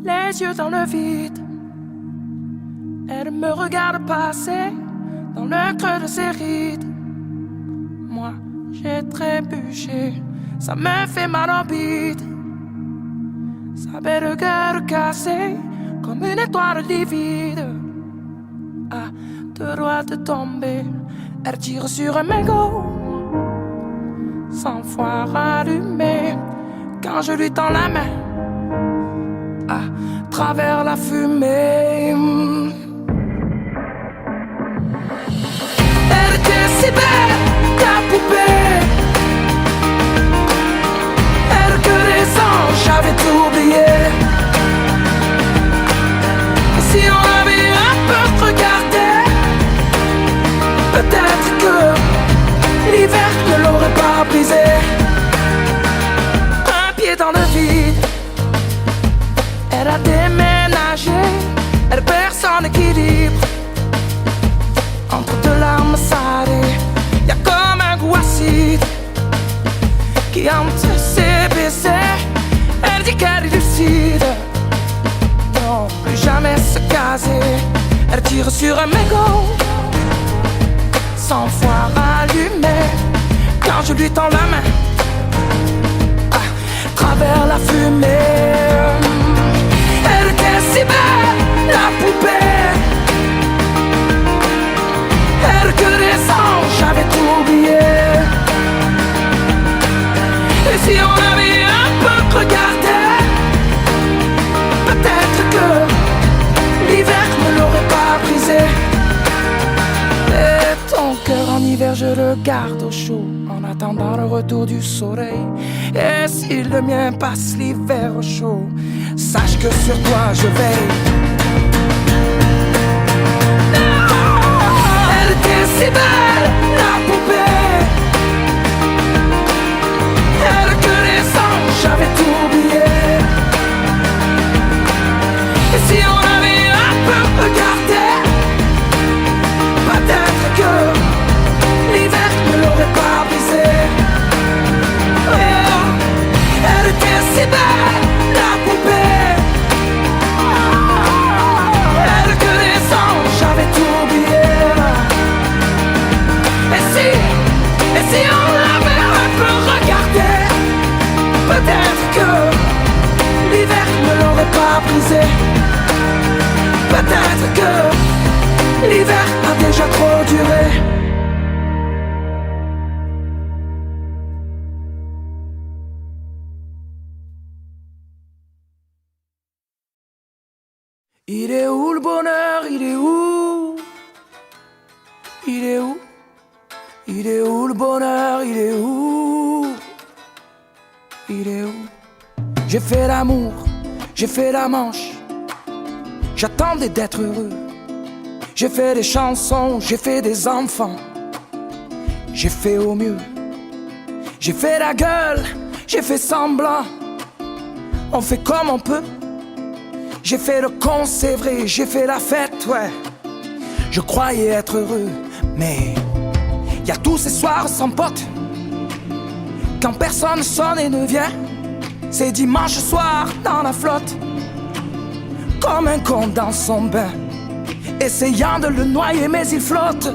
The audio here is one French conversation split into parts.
les yeux dans le vide. Elle me regarde passer dans le creux de ses rides. Moi, j'ai trébuché, ça me fait mal en bide. Sa belle gueule cassée comme une étoile livide. À deux doigts de tomber, elle tire sur un mégot. 100 fois rallumé quand je lui tends la main. À travers la fumée. Elle était si belle, ta poupée. Elle que les anges, j'avais tout oublié. Et si on avait un peu regardé, peut-être que l'hiver ne l'aurait pas brisé. Un pied dans le vide. Elle a déménagé, elle perd son équilibre. Entre deux larmes salées, y'a comme un goût acide qui hante ses baisers. Elle dit qu'elle est lucide. Non, plus jamais se caser. Elle tire sur un mégot. 100 fois rallumé quand je lui tends la main. À travers la fumée. Elle était si belle, la poupée. Elle que les anges, j'avais tout oublié. Et si on avait un peu regardé, peut-être que l'hiver ne l'aurait pas brisé. Et ton cœur en hiver, je le garde au chaud en attendant le retour du soleil. Et si le mien passe l'hiver au chaud, sache que sur toi je veille. Elle était si belle, la poupée. Elle que les anges, j'avais tout oublié. Et si on avait un peu regardé, peut-être que l'hiver ne l'aurait pas brisé. Oh, elle était si belle, la poupée. Elle que les anges, j'avais tout oublié. Et si on avait un peu regardé, peut-être que l'hiver ne l'aurait pas brisé. Peut-être que l'hiver a déjà trop duré. Il est où le bonheur? Il est où? Il est où? Il est où le bonheur? Il est où? Il est où? J'ai fait l'amour, j'ai fait la manche. J'attendais d'être heureux. J'ai fait des chansons, j'ai fait des enfants. J'ai fait au mieux. J'ai fait la gueule, j'ai fait semblant. On fait comme on peut. J'ai fait le con, c'est vrai, j'ai fait la fête, ouais. Je croyais être heureux, mais y'a tous ces soirs sans potes. Quand personne sonne et ne vient. C'est dimanche soir dans la flotte. Comme un con dans son bain, essayant de le noyer mais il flotte.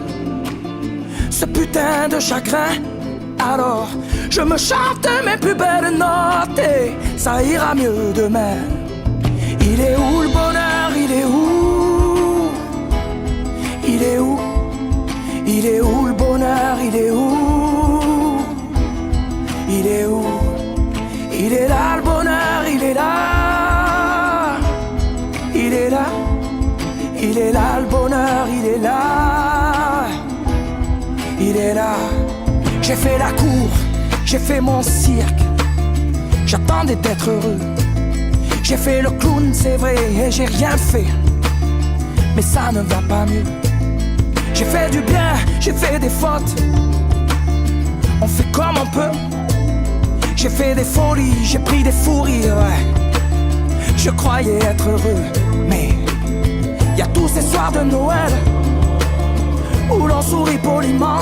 Ce putain de chagrin. Alors je me chante mes plus belles notes et ça ira mieux demain. Il est où le bonheur? Il est où? Il est où? Il est où le bonheur? Il est où? Il est où? Il est là le bonheur, il est là. Il est là. Il est là le bonheur, il est là. Il est là. J'ai fait la cour, j'ai fait mon cirque. J'attendais d'être heureux. J'ai fait le clown, c'est vrai, et j'ai rien fait. Mais ça ne va pas mieux. J'ai fait du bien, j'ai fait des fautes. On fait comme on peut. J'ai fait des folies, j'ai pris des fous rires, ouais. Je croyais être heureux, mais y a tous ces soirs de Noël où l'on sourit poliment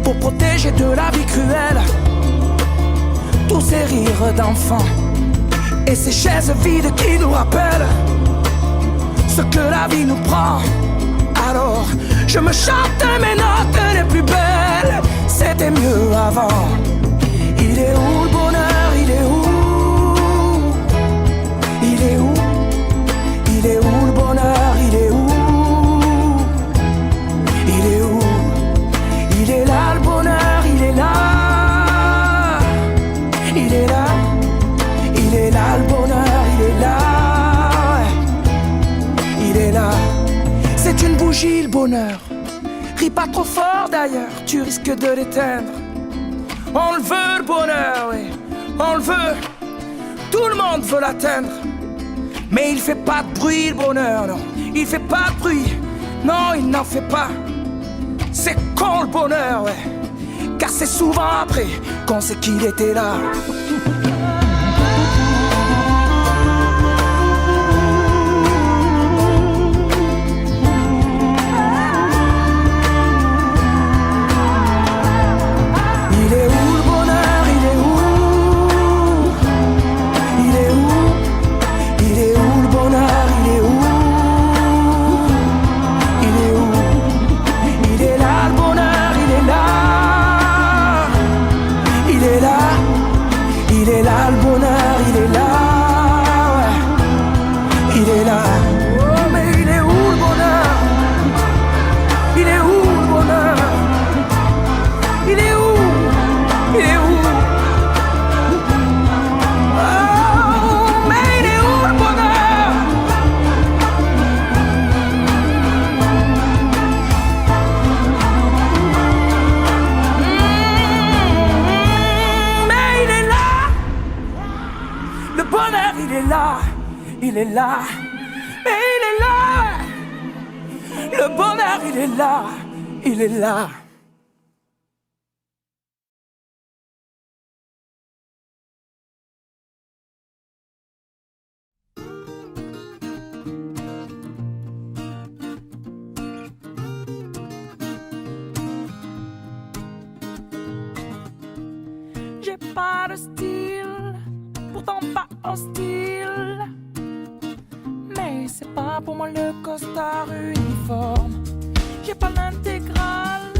pour protéger de la vie cruelle tous ces rires d'enfants Et ces chaises vides qui nous rappellent ce que la vie nous prend. Alors je me chante mes notes les plus belles. C'était mieux avant. Il est où le bonheur? Il est où? Il est où? Il est où le bonheur? Il est où? Il est où? Il est là le bonheur, il est là. Il est là. Il est là le bonheur, il est là. Il est là. C'est une bougie le bonheur. Ris pas trop fort d'ailleurs, tu risques de l'éteindre. On le veut le bonheur, oui, on le veut. Tout le monde veut l'atteindre. Mais il fait pas de bruit le bonheur, non. Il fait pas de bruit, non il n'en fait pas. C'est con le bonheur, ouais. Car c'est souvent après qu'on sait qu'il était là. Il est là, mais il est là. Le bonheur, il est là, il est là. J'ai pas de style, pourtant pas hostile. Mais c'est pas pour moi le costard uniforme. J'ai pas l'intégrale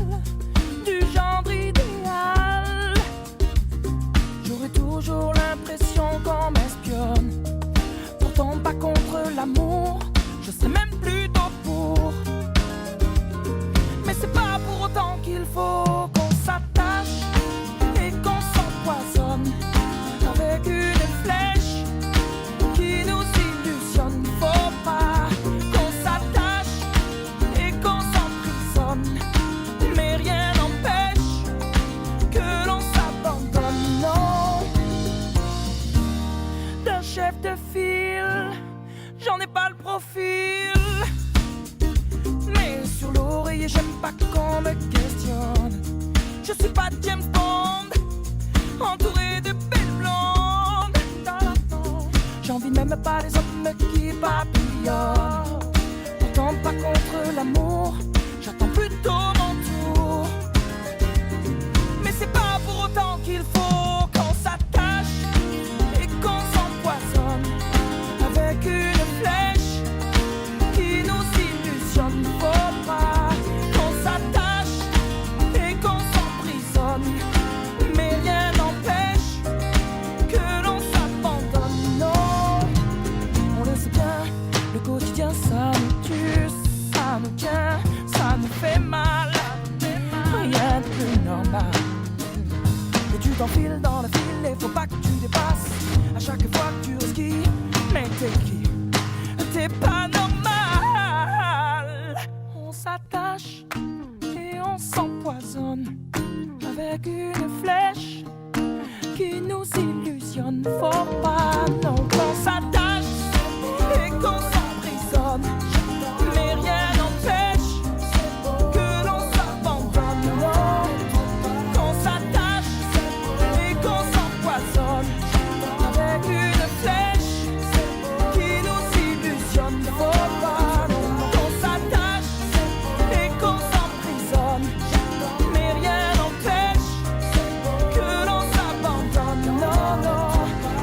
du genre idéal. J'aurais toujours l'impression qu'on m'espionne. Pourtant pas contre l'amour, je sais même plutôt pour. Mais c'est pas pour autant qu'il faut qu'on s'attache et qu'on s'empoisonne avec une flèche qui nous illusionne. Faut pas qu'on s'attache et qu'on s'emprisonne, mais rien n'empêche que l'on s'abandonne. Non, d'un chef de file, j'en ai pas le profil. Mais sur l'oreiller, j'aime pas qu'on me questionne. Je suis pas James Bond, entouré de belles blondes. J'envie même pas les hommes qui papillonnent. Pourtant pas contre l'amour, j'attends plutôt mon tour. Mais c'est pas pour autant qu'il faut qu'on s'attache et qu'on s'empoisonne avec une flèche qui nous illusionne. Faut pas qu'on s'attache et qu'on s'emprisonne, mais rien n'empêche que l'on s'abandonne. Non, on le sait bien, le quotidien ça nous tue, ça nous tient, ça nous fait mal. Rien de plus normal. Et tu t'enfiles dans la file et faut pas que tu dépasses. À chaque fois que tu risques, mais t'es qui? T'es pas normal. On s'attache et on s'empoisonne avec une flèche qui nous illusionne. Faut pas non qu'on s'attache et qu'on s'emprisonne, mais rien n'empêche que l'on s'abandonne. Non, qu'on s'attache et qu'on s'empoisonne avec une flèche qui nous illusionne. Faut pas non qu'on s'attache et qu'on s'emprisonne, mais rien n'empêche que l'on s'abandonne. Non, non,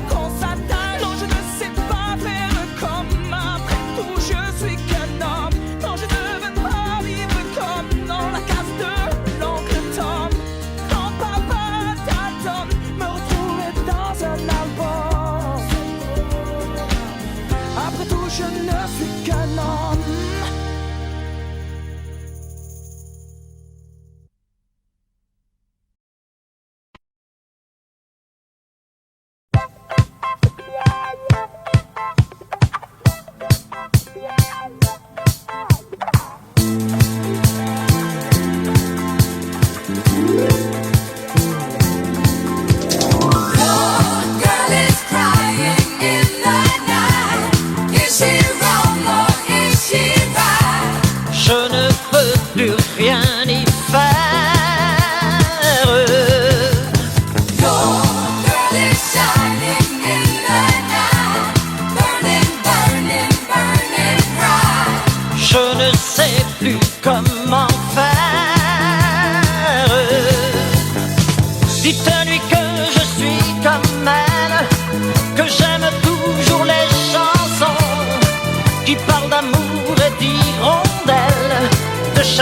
qu'on s'attache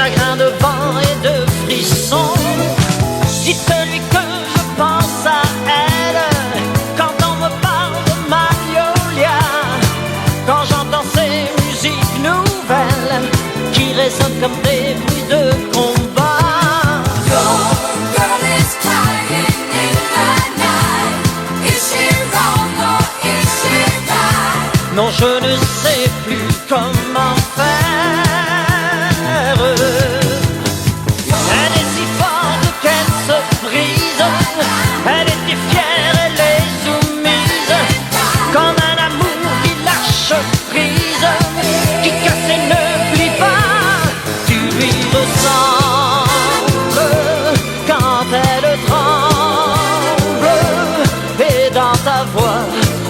chagrin de vent et de frissons. Dites-lui que je pense à elle quand on me parle de Magnolia, quand j'entends ces musiques nouvelles qui résonnent comme des bruits de combat. Your girl is crying in the night. Is she wrong or is she right? Non, je ne sais plus comment faire. Elle est si forte qu'elle se brise. Elle était fière, elle est soumise, comme un amour qui lâche prise, qui casse et ne plie pas. Tu lui ressembles quand elle tremble, et dans ta voix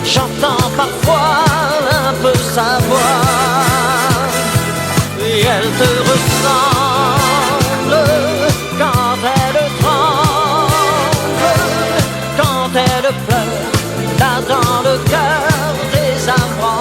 j'entends parfois un peu sa voix. Et elle te ressemble quand elle tremble, quand elle pleure, là dans le cœur des arbres en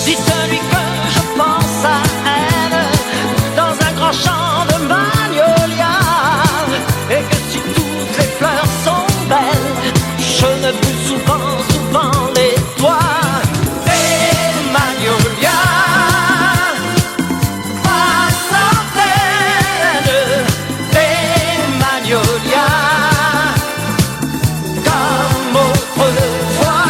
dites-lui que je pense à elle dans un grand champ de magnolia, et que si toutes les fleurs sont belles, je ne brûle souvent les toits des magnolias. Pas certaines des magnolias, comme autrefois.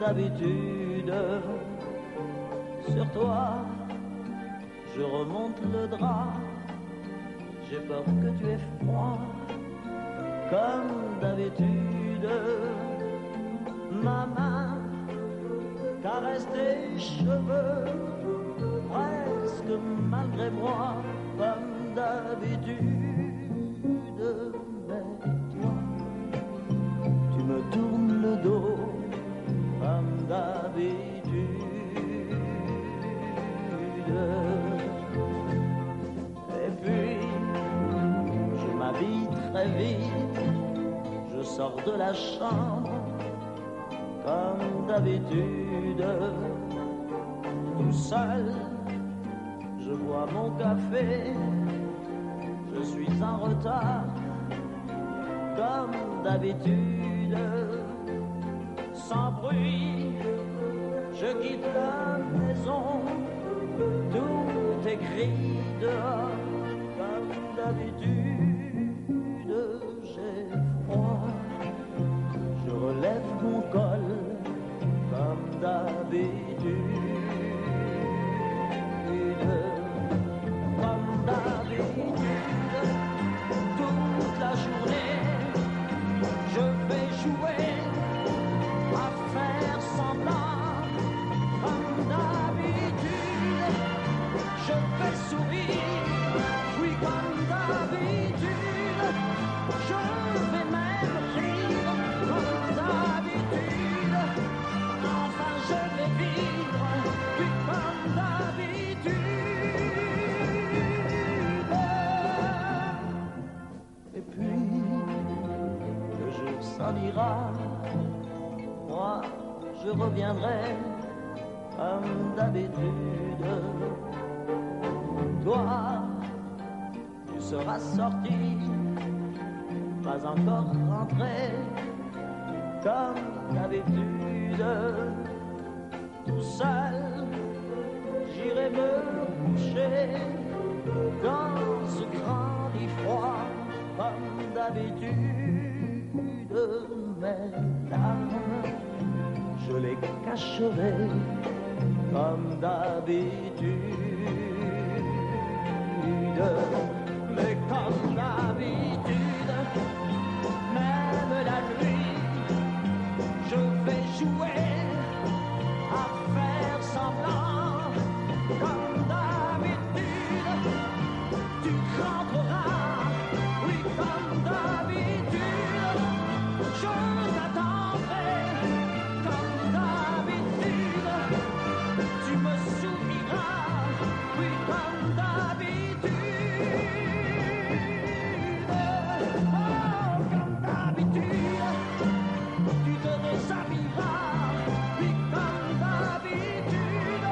D'habitude, sur toi, je remonte le drap. J'ai peur que tu aies froid, comme d'habitude. Ma main caresse tes cheveux, presque malgré moi, comme d'habitude. Mais toi, tu me tournes le dos, comme d'habitude. Et puis, je m'habille très vite, je sors de la chambre, comme d'habitude. Tout seul, je bois mon café, je suis en retard, comme d'habitude. Sans bruit, je quitte la maison, tout écrit dehors, comme d'habitude. J'ai froid, je relève mon col, comme d'habitude. Comme d'habitude, toute la journée, ira. Moi, je reviendrai comme d'habitude. Toi, tu seras sorti, pas encore rentré, comme d'habitude. Tout seul, j'irai me coucher dans ce grand lit froid, comme d'habitude. Mes larmes, je les cacherai comme d'habitude. Mais comme d'habitude, même la nuit, je vais jouer à faire semblant. Comme d'habitude, tu rentreras, oui, comme d'habitude, je t'attendrai. Comme d'habitude, tu me souriras, oui, comme d'habitude. Oh, comme d'habitude, tu te déshabilleras, oui, comme d'habitude,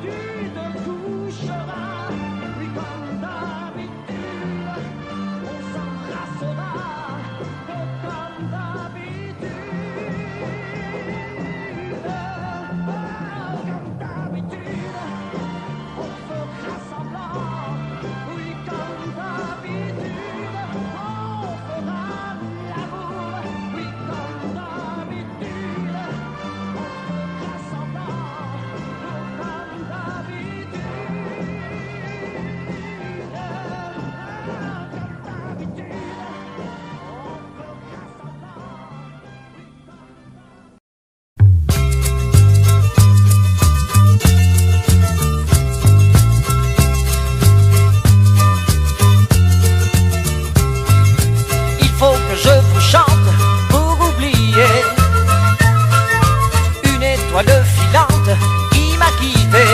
tu te coucheras, oui, comme d'habitude, on s'embrassera, oh, comme d'habitude, oh, comme d'habitude, on fera semblant, oui, comme d'habitude, on fera l'amour, oui, comme d'habitude, on fera semblant, oh, comme d'habitude, il faut que je vous chante pour oublier une étoile filante qui m'a quitté.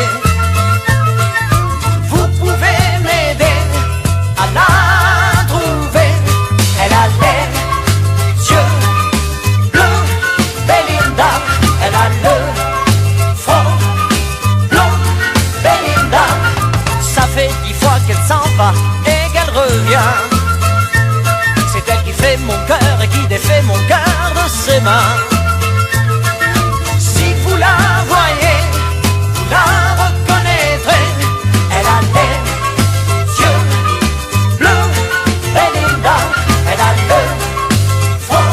Vous pouvez m'aider à la trouver. Elle a les yeux bleus, Belinda. Elle a le front blond, Belinda. Ça fait 10 fois qu'elle s'en va et qu'elle revient. C'est elle qui fait mon cœur et qui défait mon cœur de ses mains. Si vous la voyez, vous la reconnaîtrez. Elle a les yeux bleus, Belinda. Elle a le front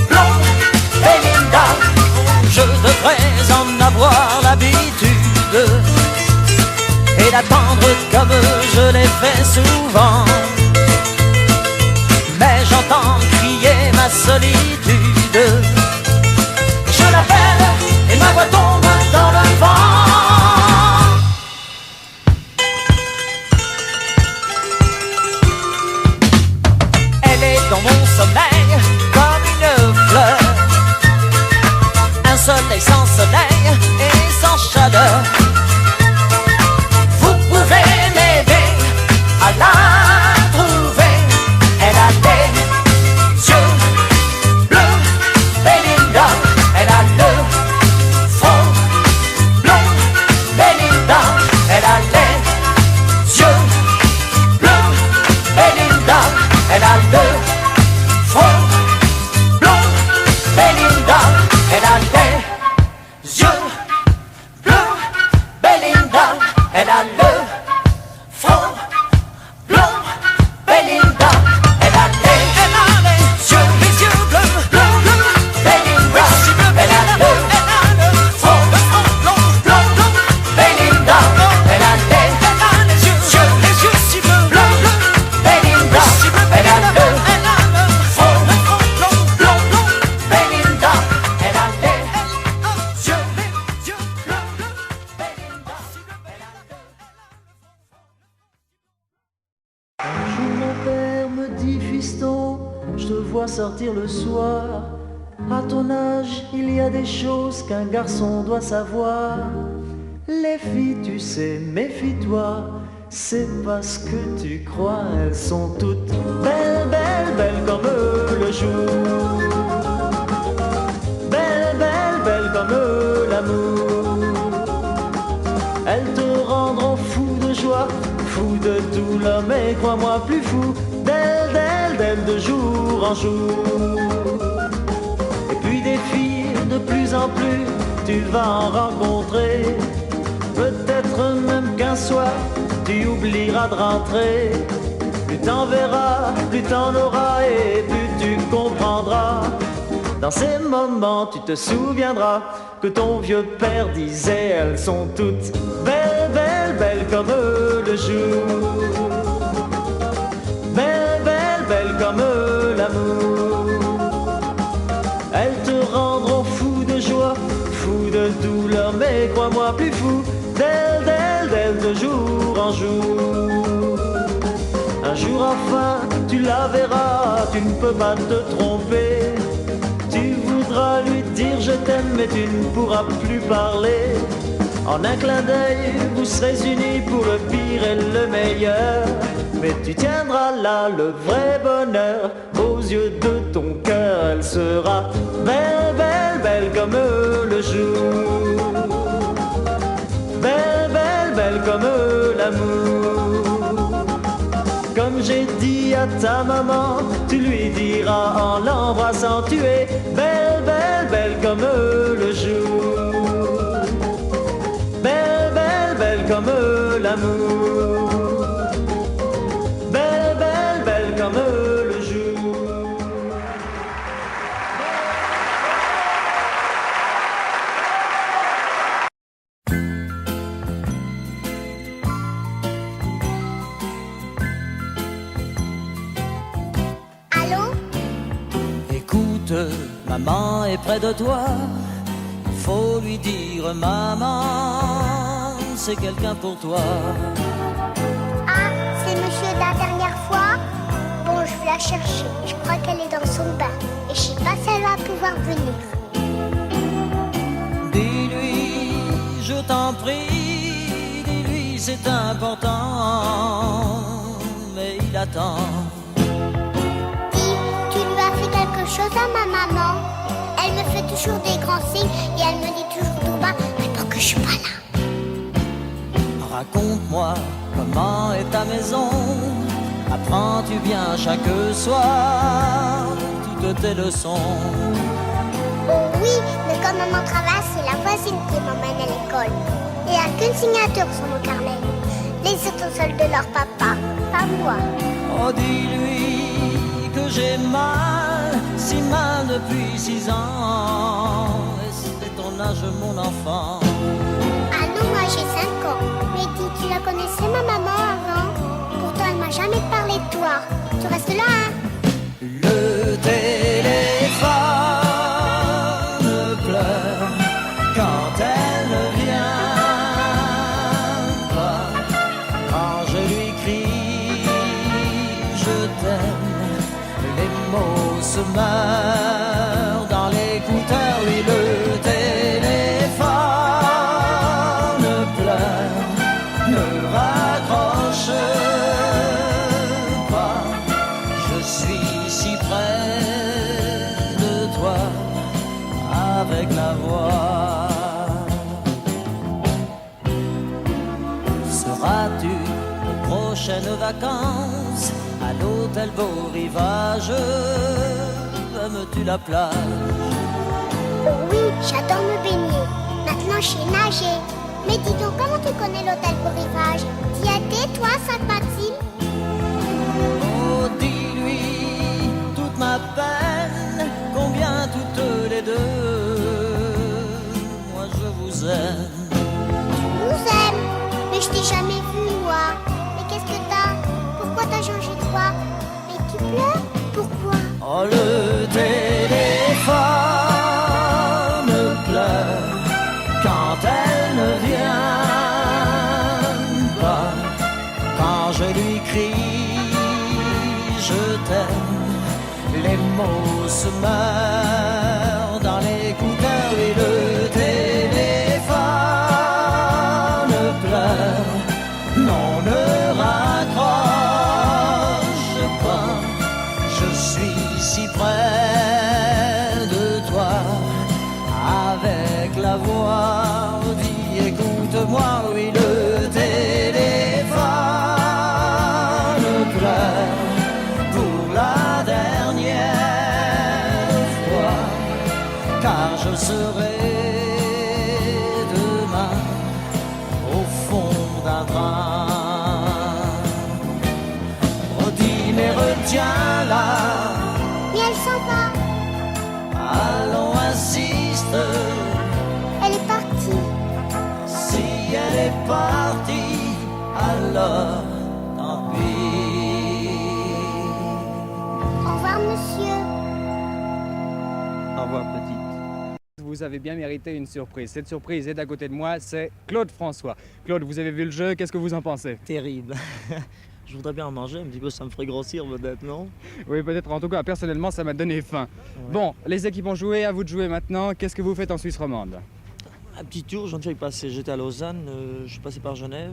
blond, Belinda. Je devrais en avoir l'habitude et d'attendre comme je l'ai fait souvent. Mais j'entends crier ma solitude. Je l'appelle et ma voix tombe dans le vent. Elle est dans mon sommeil comme une fleur. Un soleil sans soleil et sans chaleur. Vous pouvez m'aider à la trouver. Elle a les yeux bleus, Belinda. Elle a le front blond, Belinda. Elle a les yeux bleus, Belinda. Elle a le front blond, Belinda. Elle a les yeux bleus, Belinda. Elle a le front blond, Belinda. Elle a les yeux bleus, Belinda. Elle a le front blond, Belinda. Elle a les yeux bleus, Belinda. Elle a le front blond, Belinda. Elle a les yeux bleus, Belinda. Un jour mon père me dit, fiston, je te vois sortir le soir. À ton âge, il y a des choses qu'un garçon doit savoir. Les filles, tu sais, méfie-toi. C'est parce que tu crois, elles sont toutes belles, belles, belles comme le jour. douleur, mais crois-moi plus fou d'elle de jour en jour. Et puis des filles de plus en plus, tu vas en rencontrer. Peut-être même qu'un soir, tu oublieras de rentrer. Plus t'en verras, plus t'en auras et plus tu comprendras. Dans ces moments, tu te souviendras que ton vieux père disait: elles sont toutes belles, belles, belles comme le jour. Belles, belles, belles comme l'amour. Elles te rendront fou de joie, fou de douleur, mais crois-moi plus fou d'elle de jour en jour. Un jour enfin, tu la verras, tu ne peux pas te tromper. Tu voudras lui dire je t'aime, mais tu ne pourras plus parler. En un clin d'œil, vous serez unis pour le pire et le meilleur. Mais tu tiendras là le vrai bonheur. Aux yeux de ton cœur, elle sera belle, belle, belle comme le jour. Belle, belle, belle comme l'amour. Comme j'ai dit à ta maman, tu lui diras en l'embrassant: tu es belle, belle, belle comme le jour. Belle, belle, belle comme l'amour. Belle, belle, belle comme le jour. Allô? Écoute, maman est près de toi. Il faut lui dire: maman, c'est quelqu'un pour toi. Ah, c'est monsieur de la dernière fois? Bon, je vais la chercher. Je crois qu'elle est dans son bain. Et je sais pas si elle va pouvoir venir. Dis-lui, je t'en prie, dis-lui, c'est important. Mais il attend. Dis, tu lui as fait quelque chose à ma maman? Elle me fait toujours des grands signes et elle me dit toujours tout bas: réponds que je suis pas là. Raconte-moi comment est ta maison. Apprends-tu bien chaque soir toutes tes leçons? Oh oui, mais comme maman travaille, c'est la voisine qui m'emmène à l'école. Il n'y a qu'une signature sur mon carnet. Les autres sont celles de leur papa, pas moi. Oh, dis-lui que j'ai mal, si mal depuis 6 ans. Et c'est ton âge, mon enfant. Ah non, moi j'ai 5 ans. Mais dis, tu la connaissais ma maman avant? Pourtant elle m'a jamais parlé de toi. Tu restes là, hein? Le téléphone pleure quand elle ne vient pas. Quand je lui crie je t'aime, les mots se meurent dans l'écouteur. Oui, le téléphone pleure, ne raccroche pas. Je suis si près de toi avec la voix. Seras-tu aux prochaines vacances à l'hôtel Beau Rivage? Aimes-tu la plage? Oh oui, j'adore me baigner. Maintenant je sais nager. Mais dis donc, comment tu connais l'hôtel Beau Rivage? T'y as été, toi, Sainte-Maxime? Oh, dis-lui toute ma peine, combien toutes les deux, moi je vous aime. Tu nous aimes. Mais je t'ai jamais vu, moi. Mais qu'est-ce que t'as? Pourquoi t'as changé de voix? Mais tu pleures? Pourquoi? Oh, le téléphone pleure quand elle ne vient pas. Quand je lui crie je t'aime, les mots se meurent dans l'écouteur. Et le téléphone pleure, non, ne raccroche pas. Je suis si près de toi avec la voix. Dis, écoute-moi, oui, le téléphone alors tant pis. Au revoir, monsieur. Au revoir, petite. Vous avez bien mérité une surprise. Cette surprise est à côté de moi, c'est Claude François. Claude, vous avez vu le jeu, qu'est-ce que vous en pensez? Terrible. Je voudrais bien en manger, un petit peu, ça me ferait grossir peut-être, non? Oui, peut-être. En tout cas, personnellement, ça m'a donné faim. Ouais. Bon, les équipes ont joué, à vous de jouer maintenant. Qu'est-ce que vous faites en Suisse romande? Un petit tour, je ne fais que passer. J'étais à Lausanne, je suis passé par Genève.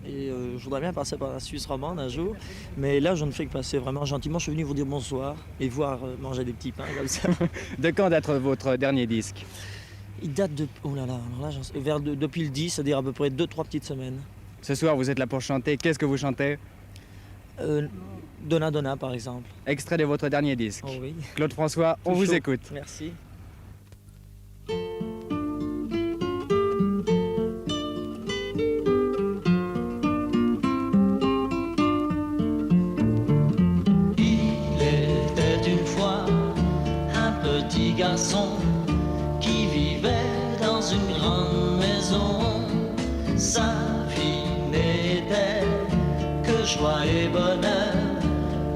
Et je voudrais bien passer par la Suisse romande un jour. Mais là, je ne fais que passer vraiment gentiment. Je suis venu vous dire bonsoir et voir manger des petits pains comme ça. De quand date votre dernier disque? Il date de... Oh là là, alors là, depuis le 10, c'est-à-dire à peu près 2-3 petites semaines. Ce soir, vous êtes là pour chanter. Qu'est-ce que vous chantez? Donna Donna, par exemple. Extrait de votre dernier disque. Oh oui. Claude François, on Tout vous chaud. écoute. Merci. Il était une fois un petit garçon qui vivait dans une grande maison. Sa vie n'était que joie et bonheur,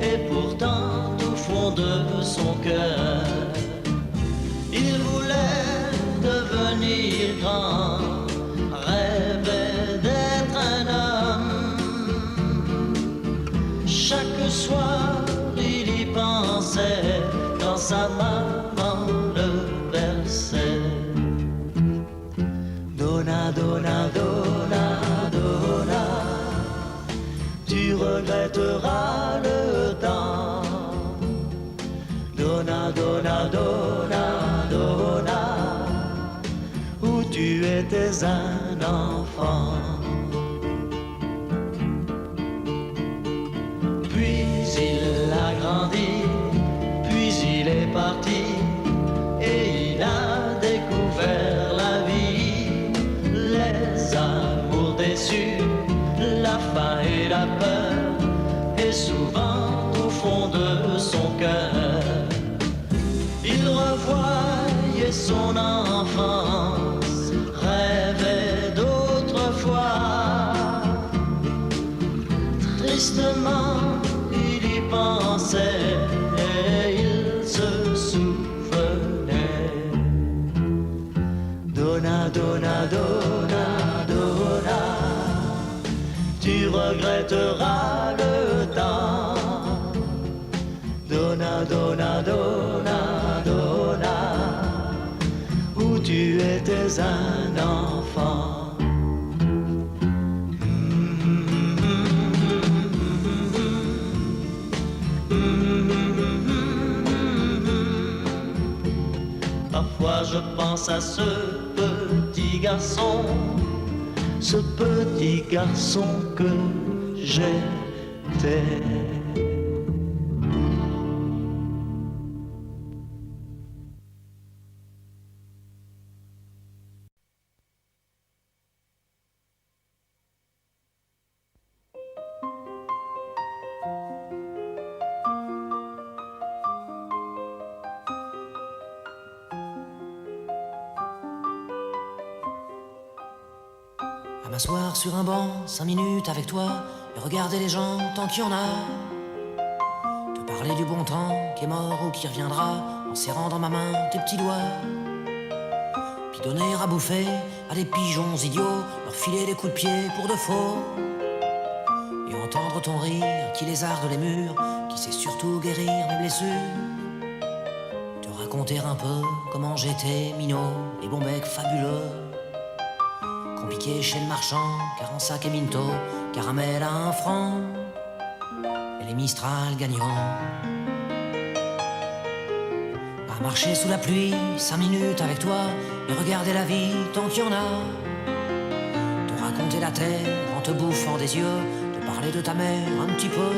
et pourtant au fond de son cœur, il voulait devenir grand, rêvait d'être un homme. Chaque soir il y pensait quand sa maman le berçait. Donna, donna, donna, donna, tu regretteras le temps. Donna, donna, donna, donna, où tu étais un enfant. Puis il a grandi, puis il est parti, et il a découvert la vie, les amours déçus, la faim et la peur, et souvent au fond de son cœur, il revoyait son enfance, rêvait d'autrefois. Tristement, il y pensait et il se souvenait. Donna, donna, donna, donna, tu regretteras le temps. Donna, donna, donna, donna, où tu étais un enfant. Parfois je pense à ce petit garçon que j'étais. À m'asseoir sur un banc, 5 minutes avec toi, et regarder les gens tant qu'il y en a. Te parler du bon temps qui est mort ou qui reviendra, en serrant dans ma main tes petits doigts. Puis donner à bouffer à des pigeons idiots, leur filer des coups de pied pour de faux. Et entendre ton rire qui lézarde les murs, qui sait surtout guérir mes blessures. Te raconter un peu comment j'étais minot, les bons becs fabuleux. Compliqué chez le marchand, car en sac et minto, caramel à 1 franc, et les Mistral gagnants. À marcher sous la pluie, 5 minutes avec toi, et regarder la vie tant qu'il y en a. Te raconter la terre en te bouffant des yeux, te parler de ta mère un petit peu,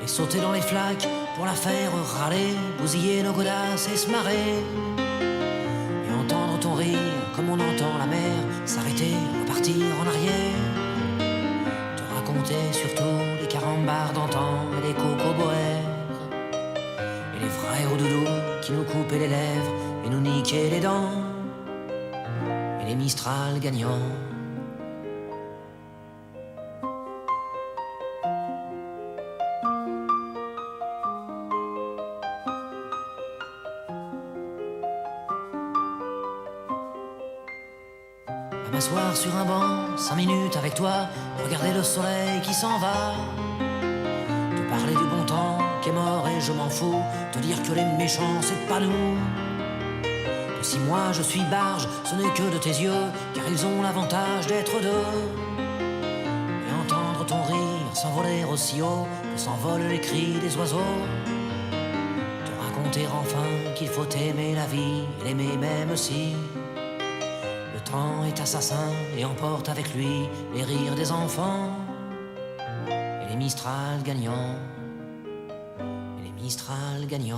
et sauter dans les flaques pour la faire râler, bousiller nos godasses et se marrer. Et entendre ton rire comme on entend la mer s'arrêter, repartir en arrière. Te raconter surtout les carambars d'antan et les cocoboères, et les vrais hauts doudous qui nous coupaient les lèvres et nous niquaient les dents, et les Mistral gagnants. m'asseoir sur un banc, 5 minutes avec toi, regarder le soleil qui s'en va. Te parler du bon temps qui est mort et je m'en fous, te dire que les méchants c'est pas nous. Que si moi je suis barge, ce n'est que de tes yeux, car ils ont l'avantage d'être deux. Et entendre ton rire s'envoler aussi haut que s'envolent les cris des oiseaux. Te raconter enfin qu'il faut aimer la vie, et l'aimer même si le temps est assassin et emporte avec lui les rires des enfants et les Mistral gagnants, et les Mistral gagnants.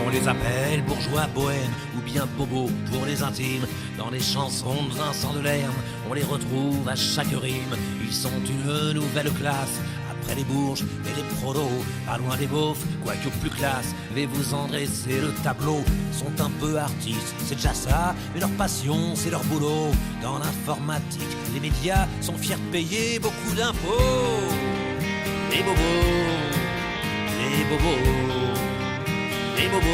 On les appelle bourgeois bohèmes ou bien bobos pour les intimes. Dans les chansons de Vincent Delerme, on les retrouve à chaque rime. Ils sont une nouvelle classe, après les bourges et les prolos. Pas loin des beaufs, quoique plus classe. Mais vous en dressez le tableau. Sont un peu artistes, c'est déjà ça. Mais leur passion, c'est leur boulot. Dans l'informatique, les médias sont fiers de payer beaucoup d'impôts. Les bobos, les bobos. Les bobos,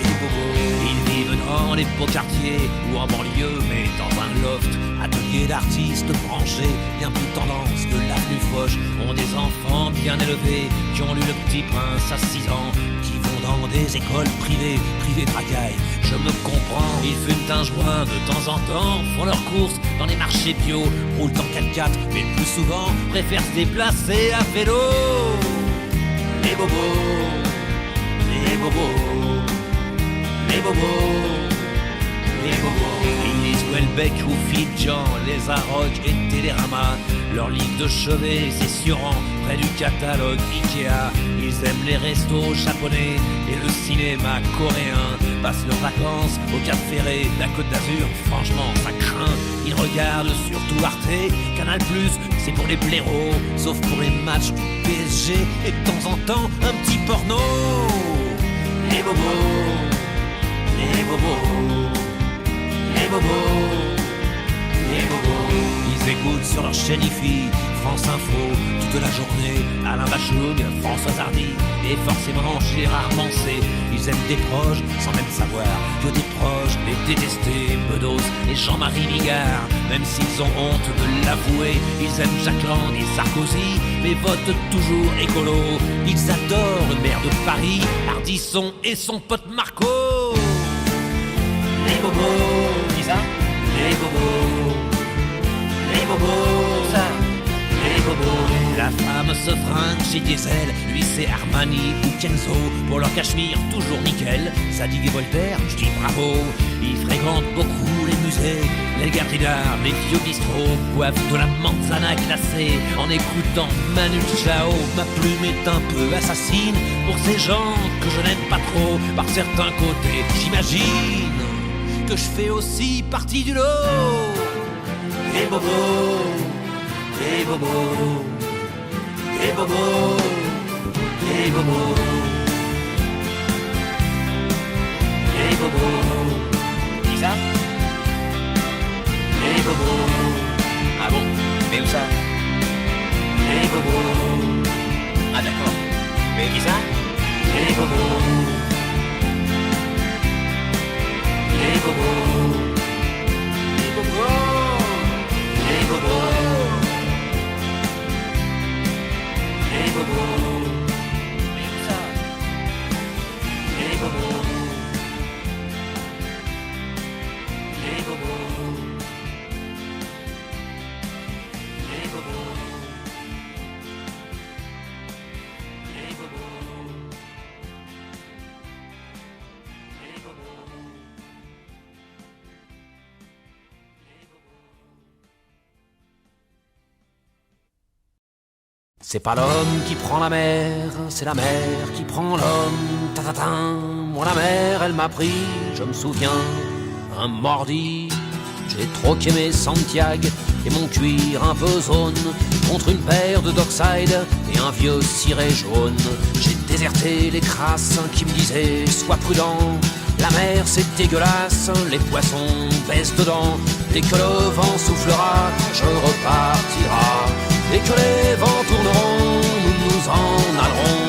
les bobos. Ils vivent dans les beaux quartiers ou en banlieue, mais dans un loft. Atelier d'artistes branchés, bien plus tendance que l'avenue Foch. Ont des enfants bien élevés, qui ont lu Le Petit Prince à 6 ans, qui vont dans des écoles privées, de racailles. Je me comprends, ils fument un joint de temps en temps, font leurs courses dans les marchés bio, roulent en 4x4, mais le plus souvent préfèrent se déplacer à vélo. Les bobos. Les bobos, les bobos, les bobos. Ils lisent Welbeck ou Fidjan, les Arocs et Télérama. Leur livre de chevet, c'est Sioran, près du catalogue Ikea. Ils aiment les restos japonais et le cinéma coréen. Passent leurs vacances au Cap Ferré, la Côte d'Azur, franchement ça craint. Ils regardent surtout Arte, Canal+, c'est pour les blaireaux. Sauf pour les matchs du PSG et de temps en temps un petit porno. Les bobos, les bobos, les bobos, les bobos. Ils écoutent sur leur chaîne IFI, France Info, toute la journée. Alain Bachung, François Hardy et forcément Gérard Manset. Ils aiment des proches sans même savoir que des proches les détestés. Bedos et Jean-Marie Bigard, même s'ils ont honte de l'avouer. Ils aiment Jacques Lang et Sarkozy, mais votent toujours écolo. Ils adorent le maire de Paris, Ardisson et son pote Marco. Les bobos, qui ça? Les bobos, les bobos, ça. Les bobos. La femme se fringue chez Diesel, lui c'est Armani ou Kenzo. Pour leur cachemire toujours nickel, Zadig et Voltaire, je dis bravo. Ils fréquentent beaucoup les musées, les galeries d'art, les vieux bistrots. Boivent de la manzana glacée en écoutant Manu Chao. Ma plume est un peu assassine pour ces gens que je n'aime pas trop. Par certains côtés, j'imagine que je fais aussi partie du lot. Les bobos, les bobos, les bobos, les bobos, les bobos. Qui ça? Les bobos. Ah bon? Mais où ça? Les bobos. Ah d'accord. Mais qui ça? Les bobos. Les bobos. Les bobos. Les bobos. Les bobos. Mais où ça? Les bobos. Les bobos. Les bobos. Les bobos. Les bobos. C'est pas l'homme qui prend la mer, c'est la mer qui prend l'homme. Ta ta ta, moi la mer elle m'a pris, je me souviens, un mordi. J'ai troqué mes Santiago et mon cuir un peu zone contre une paire de Dockside et un vieux ciré jaune. J'ai déserté les crasses qui me disaient sois prudent, la mer c'est dégueulasse, les poissons baissent dedans. Dès que le vent soufflera, je repartira. Dès que les vents tourneront, nous nous en allerons.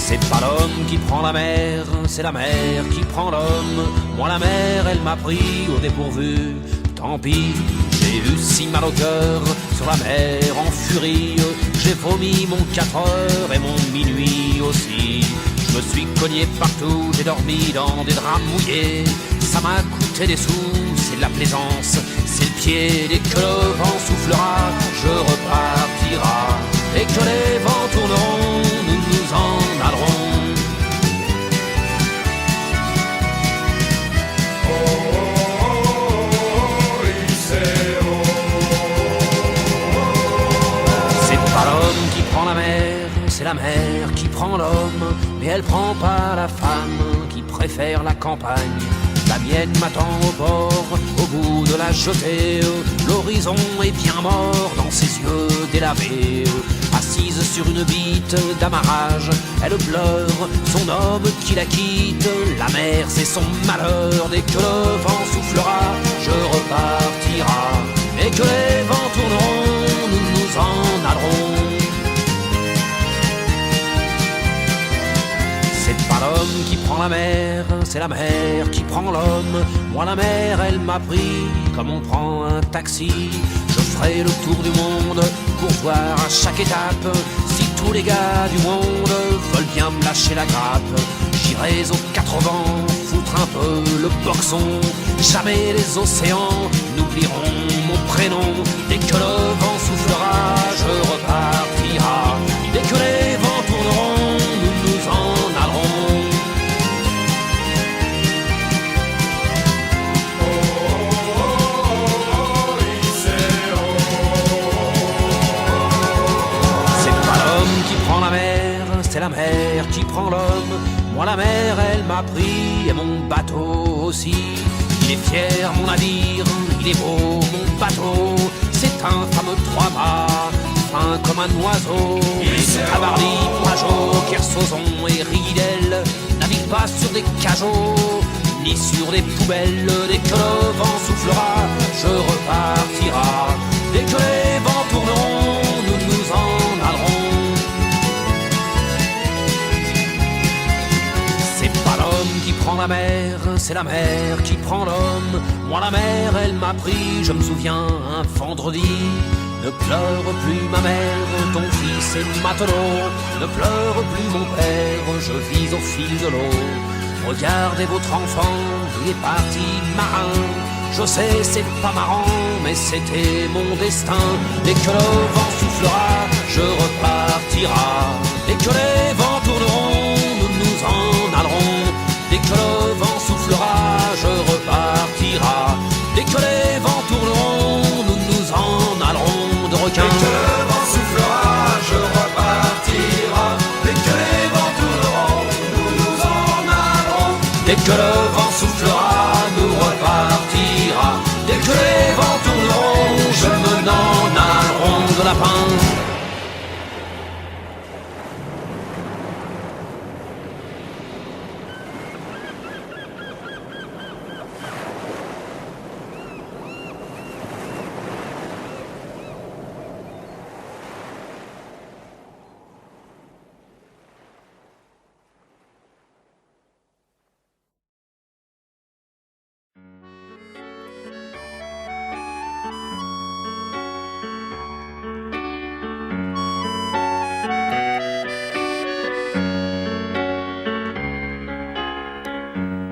C'est pas l'homme qui prend la mer, c'est la mer qui prend l'homme. Moi la mer elle m'a pris au dépourvu, tant pis. J'ai eu si mal au cœur sur la mer en furie. J'ai vomi mon 4 heures et mon minuit aussi. Je me suis cogné partout, j'ai dormi dans des draps mouillés. Ça m'a coûté des sous, c'est de la plaisance, c'est le pied. Dès que le vent soufflera, je repartira. Dès que les vents tourneront, nous nous en allerons. La mer, c'est la mer qui prend l'homme, mais elle prend pas la femme qui préfère la campagne. La mienne m'attend au bord, au bout de la jetée. L'horizon est bien mort dans ses yeux délavés. Assise sur une bite d'amarrage, elle pleure son homme qui la quitte. La mer c'est son malheur, dès que le vent soufflera, je repartira. Dès que les vents tourneront, nous nous en allerons. C'est pas l'homme qui prend la mer, c'est la mer qui prend l'homme. Moi la mer elle m'a pris comme on prend un taxi. Je ferai le tour du monde pour voir à chaque étape si tous les gars du monde veulent bien me lâcher la grappe. J'irai aux 4 vents foutre un peu le boxon. Jamais les océans n'oublieront mon prénom. Dès que le vent soufflera, je repartira. Dès que les vents tourneront, nous nous en allerons. C'est la mer qui prend l'homme. Moi la mer elle m'a pris et mon bateau aussi. Il est fier mon navire, il est beau mon bateau. C'est un fameux 3-mâts, fin comme un oiseau. Les Tabarly, Pajot, Kersozon et Ridel naviguent pas sur des cajots ni sur des poubelles. Dès que le vent soufflera, je repartira. Dès que les vents tourneront, nous nous en allerons. Qui prend la mer, c'est la mer qui prend l'homme. Moi la mer elle m'a pris, je me souviens un vendredi. Ne pleure plus ma mère, ton fils est matelot. Ne pleure plus mon père, je vis au fil de l'eau. Regardez votre enfant, il est parti marin. Je sais c'est pas marrant, mais c'était mon destin. Dès que le vent soufflera, je repartira. Dès que les vents tourneront, nous nous en allerons. Dès que le vent soufflera, je repartira. Dès que les vents tourneront, nous nous en allerons de requins. Dès que le vent soufflera, je repartira. Dès que les vents tourneront, nous nous en allerons. Dès que le vent soufflera, nous repartira. Dès que les vents tourneront, je me n'en allerons de lapin.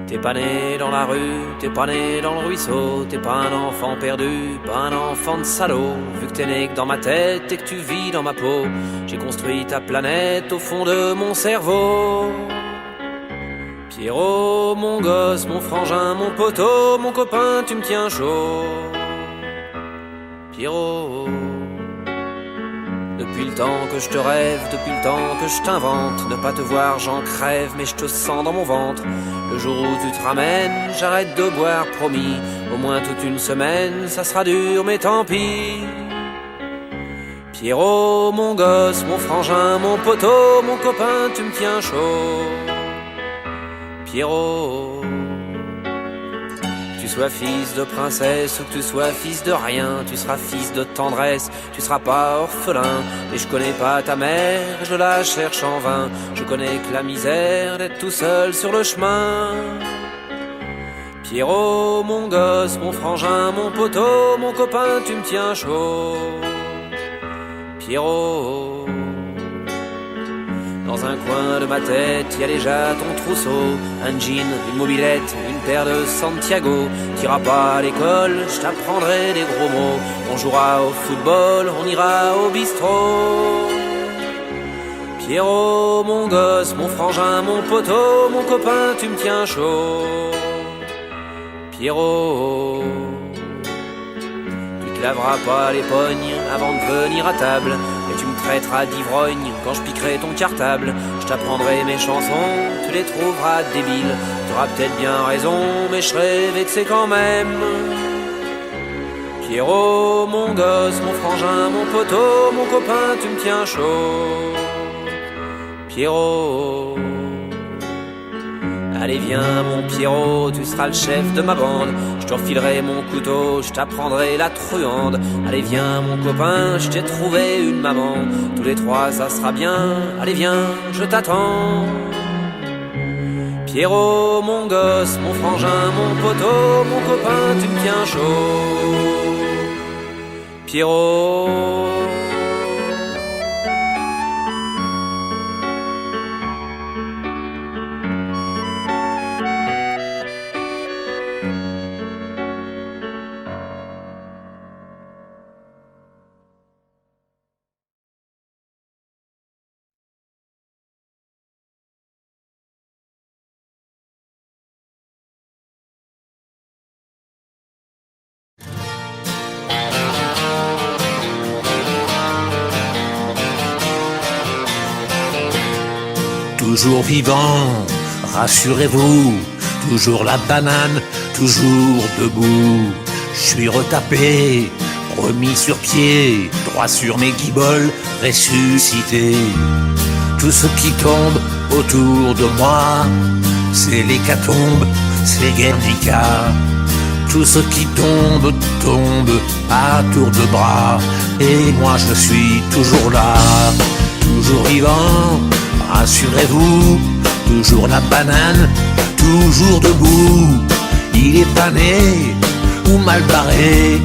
T'es pas né dans la rue, t'es pas né dans le ruisseau, t'es pas un enfant perdu, pas un enfant de salaud. Vu que t'es né que dans ma tête et que tu vis dans ma peau, j'ai construit ta planète au fond de mon cerveau. Pierrot, mon gosse, mon frangin, mon poteau, mon copain, tu me tiens chaud. Pierrot, Depuis le temps que je te rêve, depuis le temps que je t'invente. Ne pas te voir, j'en crève, mais je te sens dans mon ventre. Le jour où tu te ramènes, j'arrête de boire, promis. Au moins toute une semaine, ça sera dur, mais tant pis. Pierrot, mon gosse, mon frangin, mon poteau, mon copain, tu me tiens chaud. Pierrot, que tu sois fils de princesse ou que tu sois fils de rien, tu seras fils de tendresse, tu seras pas orphelin. Et je connais pas ta mère, je la cherche en vain. Je connais que la misère d'être tout seul sur le chemin. Pierrot, mon gosse, mon frangin, mon poteau, mon copain, tu me tiens chaud. Pierrot, dans un coin de ma tête, y a déjà ton trousseau, un jean, une mobilette, une paire de Santiago. T'iras pas à l'école, je t'apprendrai des gros mots. On jouera au football, on ira au bistrot. Pierrot, mon gosse, mon frangin, mon poteau, mon copain, tu me tiens chaud. Pierrot, tu te laveras pas les pognes avant de venir à table. Et tu me traiteras d'ivrogne quand je piquerai ton cartable. Je t'apprendrai mes chansons, tu les trouveras débiles. T'auras peut-être bien raison, mais je serai vexé quand même. Pierrot, mon gosse, mon frangin, mon poteau, mon copain, tu me tiens chaud. Pierrot, allez viens mon Pierrot, tu seras le chef de ma bande. Je te refilerai mon couteau, je t'apprendrai la truande. Allez viens mon copain, je t'ai trouvé une maman. Tous les trois ça sera bien, allez viens, je t'attends. Pierrot, mon gosse, mon frangin, mon poteau, mon copain, tu me tiens chaud. Pierrot, toujours vivant, rassurez-vous, toujours la banane, toujours debout. Je suis retapé, remis sur pied, droit sur mes guiboles, ressuscité. Tout ce qui tombe autour de moi, c'est l'hécatombe, c'est Guernica. Tout ce qui tombe, tombe à tour de bras, et moi je suis toujours là, toujours vivant. Rassurez-vous, toujours la banane, toujours debout. Il est pas né ou mal barré,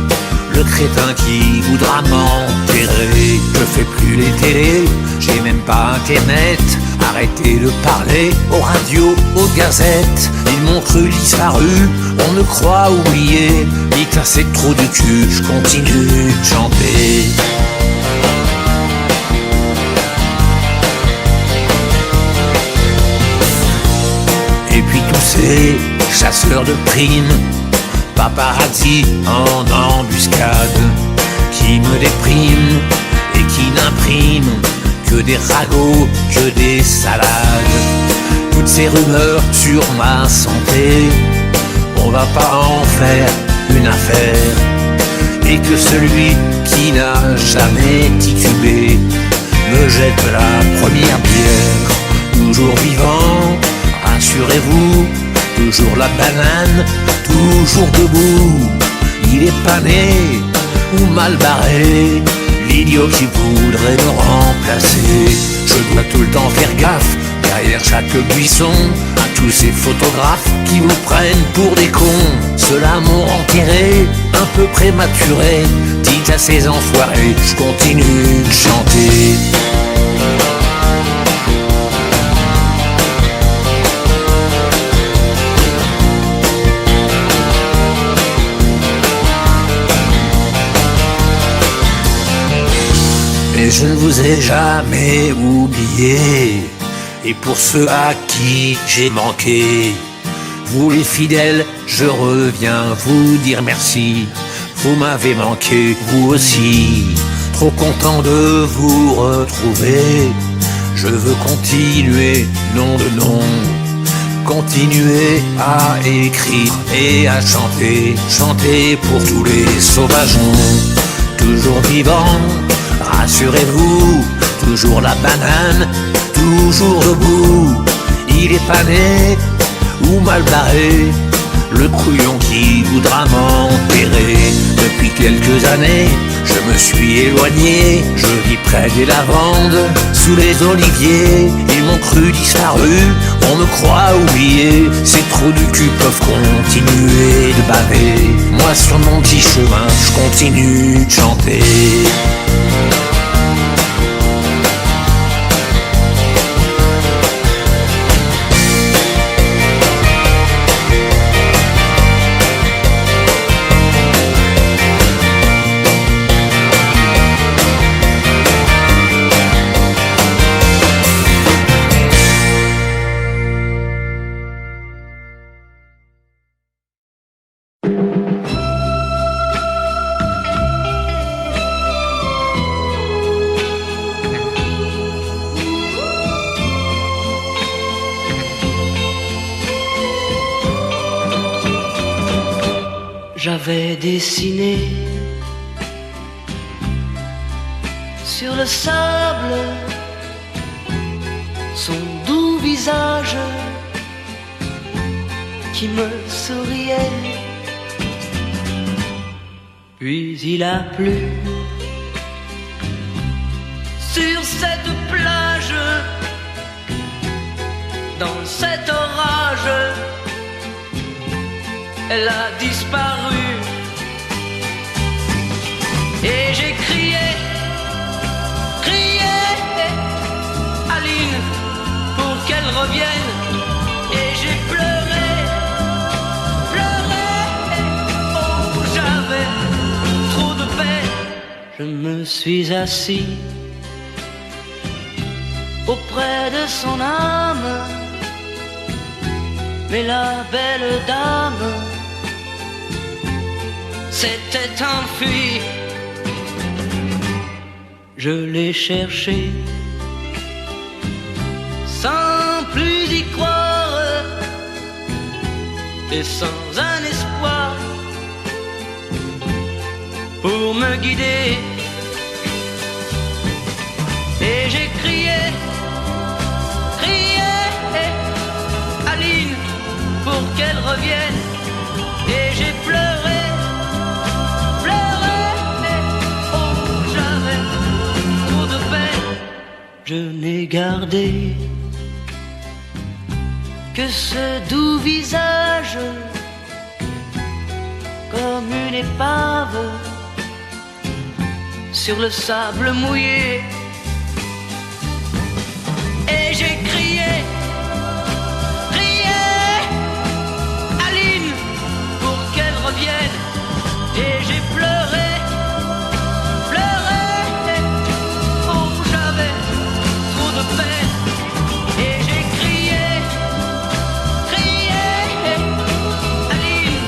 le crétin qui voudra m'enterrer. Je fais plus les télés, j'ai même pas internet. Arrêtez de parler aux radios, aux gazettes. Ils m'ont cru disparu, on me croit oublié. Dites à ces trous du cul, je continue de chanter. Et puis tous ces chasseurs de primes, paparazzi en embuscade, qui me dépriment et qui n'impriment que des ragots, que des salades. Toutes ces rumeurs sur ma santé, on va pas en faire une affaire. Et que celui qui n'a jamais titubé me jette la première bière. Toujours vivant, rassurez-vous, toujours la banane, toujours debout. Il est pas né ou mal barré, l'idiot qui voudrait me remplacer. Je dois tout le temps faire gaffe, derrière chaque buisson, à tous ces photographes qui vous prennent pour des cons. Ceux-là m'ont enterré, un peu prématuré. Dites à ces enfoirés, je continue de chanter. Mais je ne vous ai jamais oublié. Et pour ceux à qui j'ai manqué, vous les fidèles, je reviens vous dire merci. Vous m'avez manqué, vous aussi. trop content de vous retrouver. Je veux continuer, nom de nom, continuer à écrire et à chanter, chanter pour tous les sauvageons. Toujours vivant, rassurez-vous, toujours la banane, toujours debout. Il est pané ou mal barré, le couillon qui voudra m'enterrer. Depuis quelques années, je me suis éloigné, je vis près des lavandes, sous les oliviers. Ils m'ont cru disparu, on me croit oublié. Ces trous du cul peuvent continuer de baver. Moi sur mon petit chemin, je continue de chanter. J'avais dessiné sur le sable son doux visage qui me souriait. Puis il a plu sur cette plage, dans cet orage. Elle a disparu et j'ai crié, crié, Aline, pour qu'elle revienne. Et j'ai pleuré, pleuré, oh j'avais trop de peine. Je me suis assis auprès de son âme, mais la belle dame s'était enfuie. Je l'ai cherché sans plus y croire et sans un espoir pour me guider. Et j'ai crié, crié, Aline, pour qu'elle revienne. Et j'ai pleuré, pleuré, oh j'avais trop de peine. Je n'ai gardé que ce doux visage comme une épave sur le sable mouillé. Et j'ai crié, crié, Aline, pour qu'elle revienne. Et j'ai pleuré, pleuré, oh j'avais trop de peine. Et j'ai crié, crié, Aline,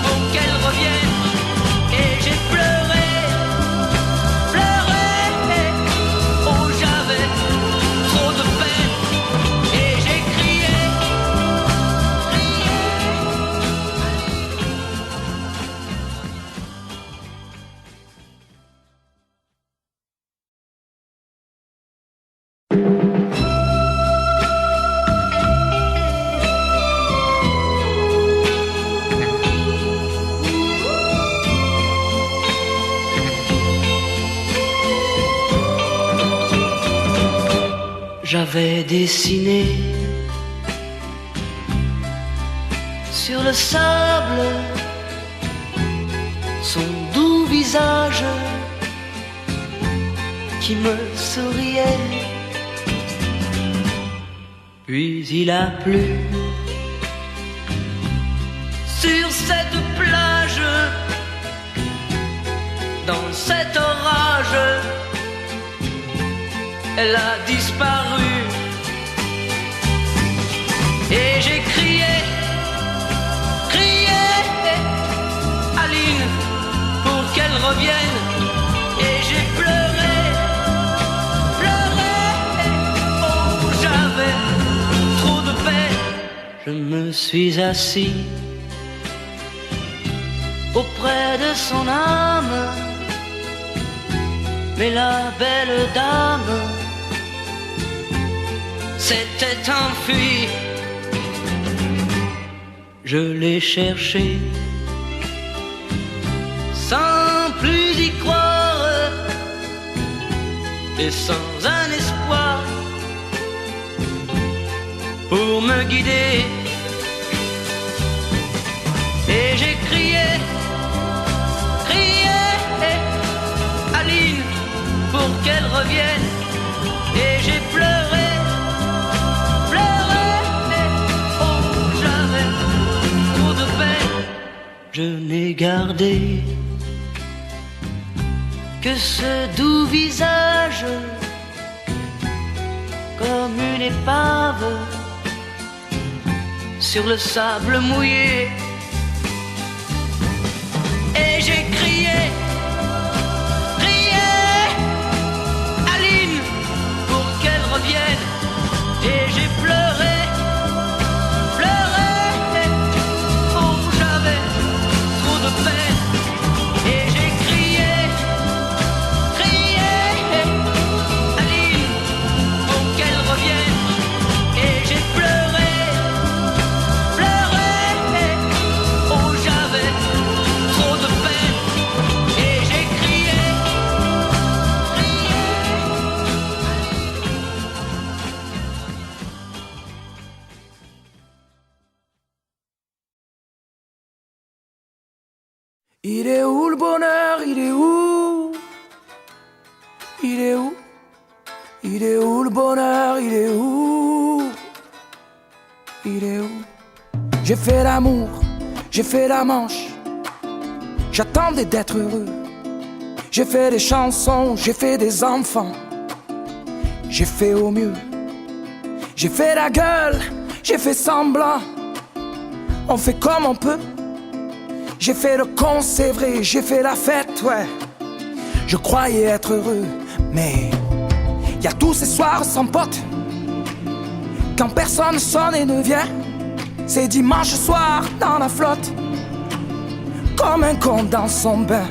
pour qu'elle revienne. Et j'ai pleuré, pleuré, oh j'avais trop de peine. Et j'ai crié, crié. J'avais dessiné sur le sable son doux visage qui me souriait. Puis il a plu sur cette plage, dans cet orage. Elle a disparu et j'ai crié, crié, Aline, pour qu'elle revienne. Et j'ai pleuré. je me suis assis auprès de son âme, mais la belle dame s'était enfuie. Je l'ai cherchée sans plus y croire et sans un espoir pour me guider. Et j'ai crié, crié, Aline, pour qu'elle revienne. Et j'ai pleuré, pleuré, oh j'avais trop de peine. Je n'ai gardé que ce doux visage comme une épave sur le sable mouillé. Et j'ai crié, crié, Aline, pour qu'elle revienne. Et j'ai pleuré, pleuré, oh j'avais trop de peine. Et j'ai crié, crié, Aline, pour qu'elle revienne. Et j'ai pleuré, pleuré, oh j'avais trop de peine. Et j'ai crié, crié. Il est où le bonheur? Il est où? Il est où? Il est où le bonheur? Il est où? Il est où? J'ai fait l'amour, j'ai fait la manche, j'attendais d'être heureux. J'ai fait des chansons, j'ai fait des enfants, j'ai fait au mieux. J'ai fait la gueule, j'ai fait semblant, on fait comme on peut. J'ai fait le con, c'est vrai, j'ai fait la fête, ouais. Je croyais être heureux, mais y a tous ces soirs sans potes, quand personne sonne et ne vient. C'est dimanche soir dans la flotte, comme un con dans son bain,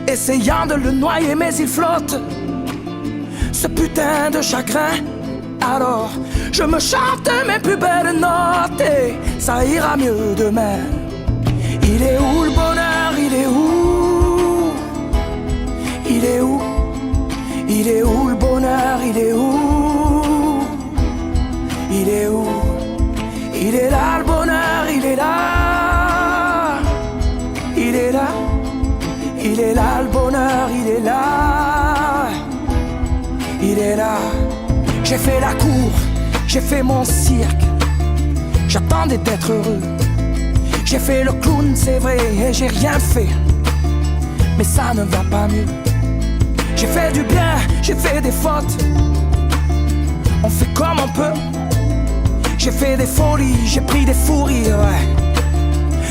essayant de le noyer mais il flotte, ce putain de chagrin. Alors je me chante mes plus belles notes et ça ira mieux demain. Il est où le bonheur? Il est où? Il est où? Il est où le bonheur? Il est où? Il est où? Il est là le bonheur, il est là. Il est là. Il est là le bonheur, il est là. Il est là. J'ai fait la cour, j'ai fait mon cirque, j'attendais d'être heureux. J'ai fait le clown, c'est vrai, et j'ai rien fait, mais ça ne va pas mieux. J'ai fait du bien, j'ai fait des fautes, on fait comme on peut. J'ai fait des folies, j'ai pris des fous rires, ouais.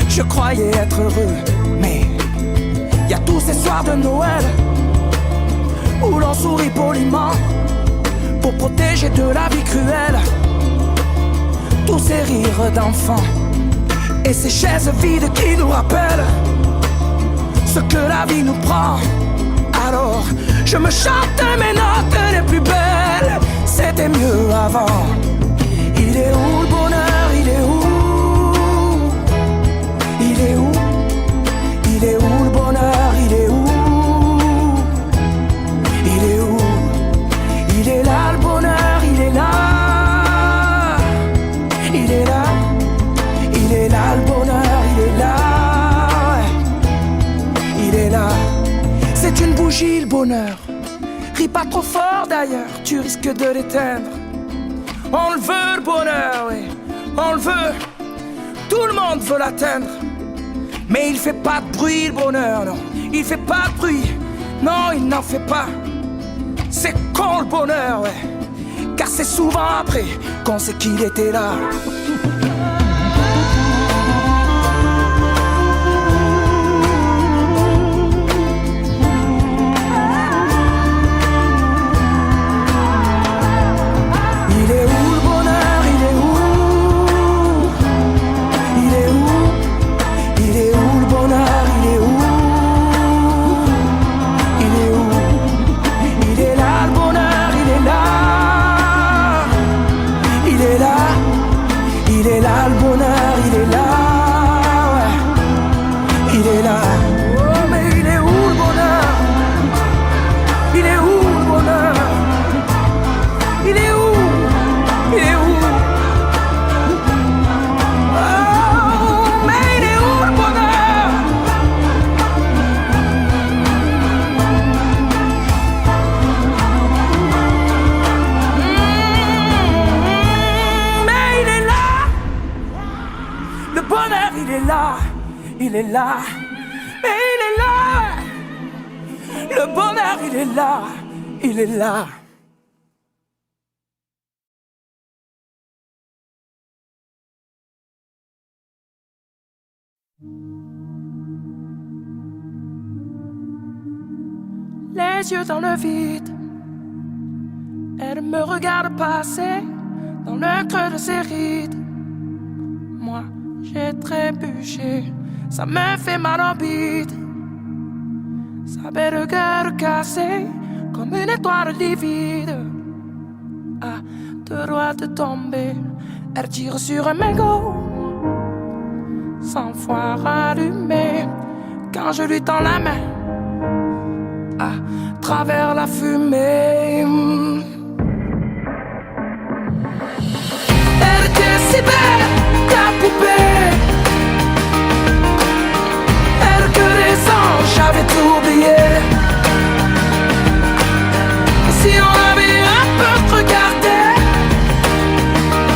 Je croyais être heureux, mais y a tous ces soirs de Noël où l'on sourit poliment pour protéger de la vie cruelle tous ces rires d'enfants et ces chaises vides qui nous rappellent ce que la vie nous prend. Alors je me chante mes notes les plus belles, c'était mieux avant. Il est où le bonheur? Il est où? Il est où? Il est où le bonheur? Il est où? Il est où? Il est là le bonheur, il est là. Il est là. Il est là le bonheur, il est là. Il est là. C'est une bougie le bonheur. Ris pas trop fort d'ailleurs, tu risques de l'éteindre. On le veut le bonheur, oui, on le veut. Tout le monde veut l'atteindre. Mais il fait pas de bruit le bonheur, non. Il fait pas de bruit, non il n'en fait pas. C'est con le bonheur, ouais. Car c'est souvent après qu'on sait qu'il était là. Il est où le bonheur? Il est où? Il est là le bonheur, il est là, ouais. Il est là. Oh mais il est où le bonheur? Il est où le bonheur? Il est où? Il est où? Oh mais il est où le bonheur? Mais il est là. Le bonheur il est là. Il est là. Mais il est là. Le bonheur il est là. Il est là. Les yeux dans le vide, elle me regarde passer dans le creux de ses rides. Moi, j'ai trébuché, ça me fait mal en bide. Sa belle gueule cassée, comme une étoile livide. À deux doigts de tomber, elle tire sur un mégot. 100 fois rallumé, quand je lui tends la main. À travers la fumée. Elle était si belle, la poupée. Elle que les anges, j'avais tout oublié. Et si on avait un peu regardé,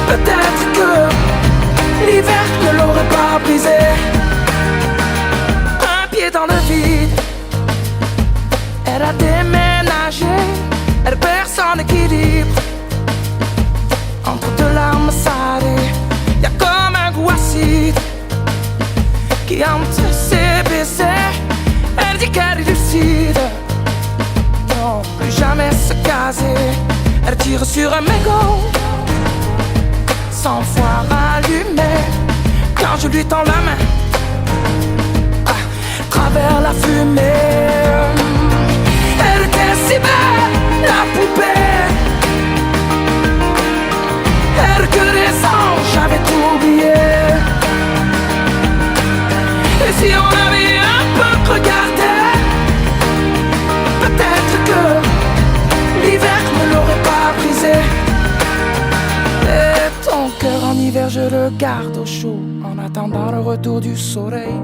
peut-être que l'hiver ne l'aurait pas brisé. Un pied dans le vide. Elle a déménagé, elle perd son équilibre. Entre deux larmes salées, y'a comme un goût acide qui hante ses baisers. Elle dit qu'elle est lucide, non, plus jamais se caser. Elle tire sur un mégot, 100 fois rallumé, quand je lui tends la main. À travers la fumée. Elle était si belle, la poupée. Elle que les anges, j'avais tout oublié. Et si on avait un peu regardé, peut-être que l'hiver ne l'aurait pas brisé. Et ton cœur en hiver, je le garde au chaud, en attendant le retour du soleil.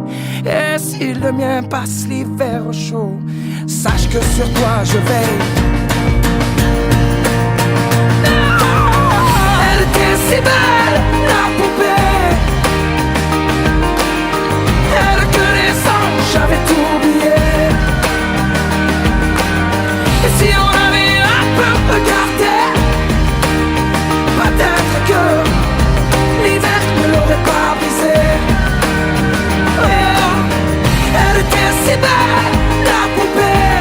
Et si le mien passe l'hiver au chaud, sache que sur toi je veille. Elle était si belle, la poupée. Elle que les anges, j'avais tout oublié. Et si on avait un peu regardé, peut-être que l'hiver ne l'aurait pas brisé. Oh, elle était si belle, la poupée.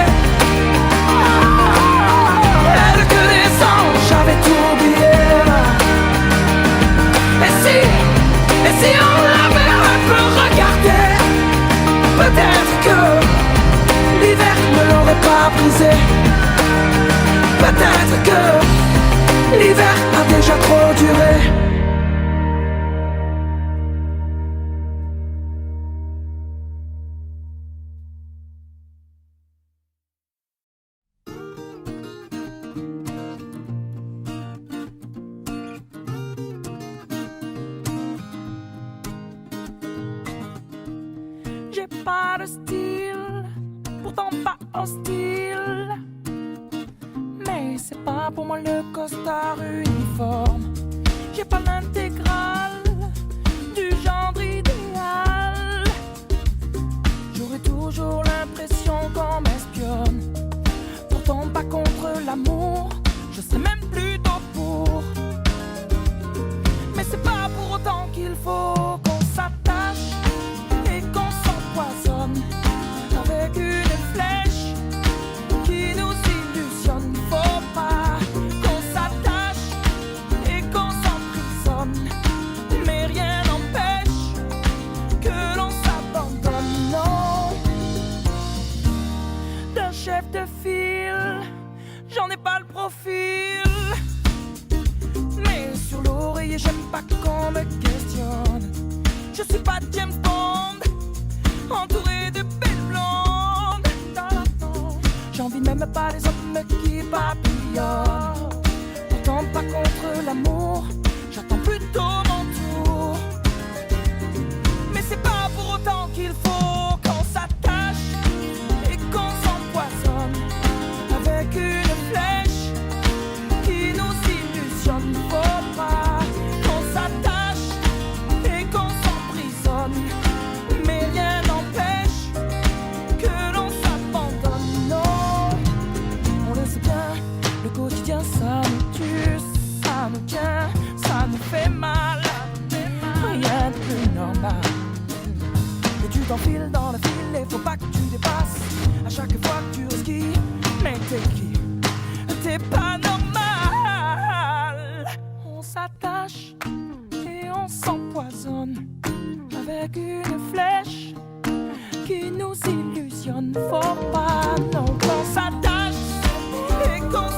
Elle que les anges, j'avais tout oublié. Et si on l'avait un peu regardé, peut-être que l'hiver ne l'aurait pas brisé. Peut-être que l'hiver a déjà trop duré. J'ai pas de style, pourtant pas hostile. Mais c'est pas pour moi le costard uniforme. J'ai pas l'intégrale du genre idéal. J'aurais toujours l'impression qu'on m'espionne. Pourtant pas contre l'amour, je sais même plutôt pour. Mais c'est pas pour autant qu'il faut qu'on s'attache et qu'on s'empoisonne avec une flèche qui nous illusionne. Faut pas qu'on s'attache et qu'on s'emprisonne, mais rien n'empêche que l'on s'abandonne. Non, d'un chef de file, j'en ai pas le profil. Mais sur l'oreiller, j'aime pas qu'on me questionne. Je suis pas James Bond, entouré de belles blondes. J'envie même pas les hommes qui papillonnent. Pourtant pas contre l'amour, j'attends plutôt mon tour. Mais c'est pas pour autant qu'il faut qu'on s'attache et qu'on s'empoisonne avec une flèche qui nous illusionne. Faut pas qu'on s'attache et qu'on s'emprisonne, mais rien n'empêche que l'on s'abandonne. Non, on le sait bien, le quotidien ça nous tue, ça nous tient, ça nous fait mal. Rien de plus normal. Et tu t'enfiles dans la file et faut pas que tu dépasses à chaque fois que tu resquilles. Mais t'es qui? T'es pas normal. On s'attache et on s'empoisonne avec une flèche qui nous illusionne. Faut pas non qu'on s'attache et qu'on